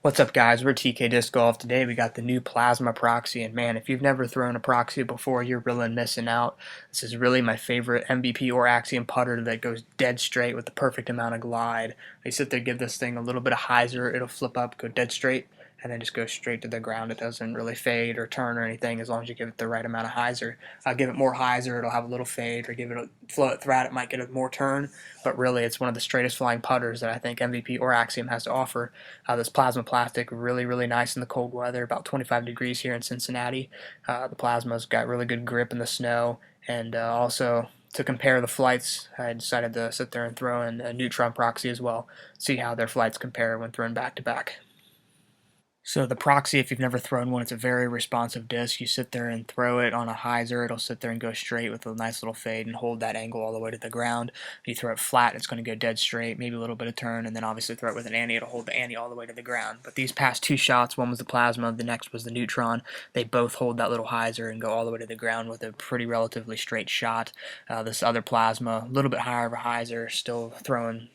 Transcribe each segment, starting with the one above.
What's up, guys? We're TK Disc Golf. Today we got the new Plasma Proxy, and man, if you've never thrown a Proxy before, you're really missing out. This is really my favorite MVP or Axiom putter that goes dead straight with the perfect amount of glide. You sit there, give this thing a little bit of hyzer, it'll flip up, go dead straight, and then just go straight to the ground. It doesn't really fade or turn or anything as long as you give it the right amount of hyzer. Give it more hyzer, it'll have a little fade, or give it a float throughout, it might get a more turn, but really it's one of the straightest flying putters that I think MVP or Axiom has to offer. This plasma plastic, really nice in the cold weather, about 25 degrees here in Cincinnati. The plasma's got really good grip in the snow, and also to compare the flights, I decided to sit there and throw in a neutron proxy as well, see how their flights compare when thrown back to back. So the Proxy, if you've never thrown one, it's a very responsive disc. You sit there and throw it on a hyzer, it'll sit there and go straight with a nice little fade and hold that angle all the way to the ground. If you throw it flat, it's going to go dead straight, maybe a little bit of turn, and then obviously throw it with an ante, it'll hold the ante all the way to the ground. But these past two shots, one was the Plasma, the next was the Neutron, they both hold that little hyzer and go all the way to the ground with a pretty relatively straight shot. This other Plasma, a little bit higher of a hyzer, still throwing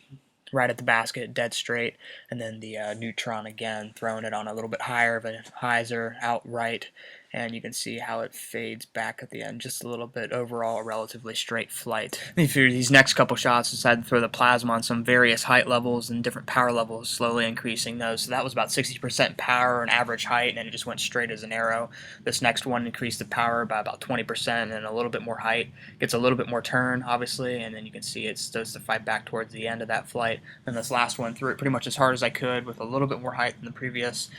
right at the basket, dead straight, and then the Neutron again, throwing it on a little bit higher of a hyzer, outright, and you can see how it fades back at the end just a little bit. Overall, a relatively straight flight. For these next couple shots, I decided to throw the Plasma on some various height levels and different power levels, slowly increasing those. So that was about 60% power and average height, and it just went straight as an arrow. This next one increased the power by about 20% and a little bit more height. Gets a little bit more turn, obviously, and then you can see it starts to fight back towards the end of that flight. And this last one, threw it pretty much as hard as I could with a little bit more height than the previous.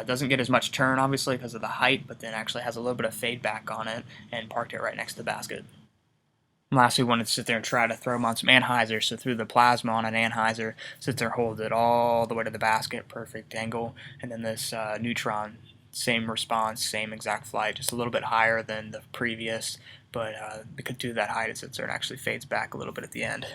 Doesn't get as much turn, obviously, because of the height, but then actually has a little bit of fade back on it, and parked it right next to the basket. And lastly, wanted to sit there and try to throw them on some anhyzer, so threw the Plasma on an anhyzer, sit there, hold it all the way to the basket, perfect angle, and then this Neutron, same response, same exact flight, just a little bit higher than the previous, but because due to that height, it sits there and actually fades back a little bit at the end.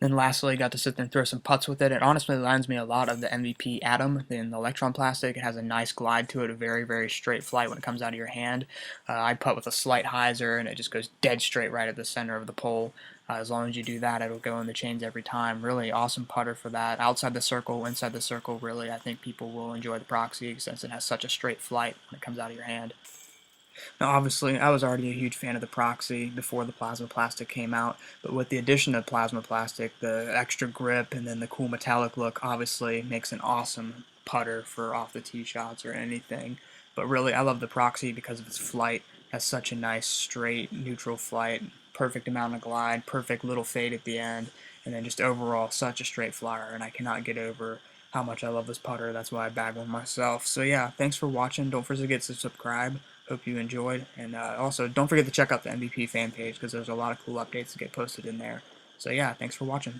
Then lastly, I got to sit there and throw some putts with it. It honestly reminds me a lot of the MVP Atom in the Electron plastic. It has a nice glide to it, a very straight flight when it comes out of your hand. I putt with a slight hyzer, and it just goes dead straight right at the center of the pole. As long as you do that, it'll go in the chains every time. Really awesome putter for that. Outside the circle, inside the circle, really, I think people will enjoy the Proxy since it has such a straight flight when it comes out of your hand. Now, obviously, I was already a huge fan of the Proxy before the Plasma Plastic came out, but with the addition of Plasma Plastic, the extra grip and then the cool metallic look obviously makes an awesome putter for off the tee shots or anything. But really, I love the Proxy because of its flight. It has such a nice, straight, neutral flight, perfect amount of glide, perfect little fade at the end, and then just overall such a straight flyer, and I cannot get over how much I love this putter. That's why I bag one myself. So yeah, thanks for watching. Don't forget to subscribe. Hope you enjoyed, and also don't forget to check out the MVP fan page because there's a lot of cool updates that get posted in there. So yeah, thanks for watching.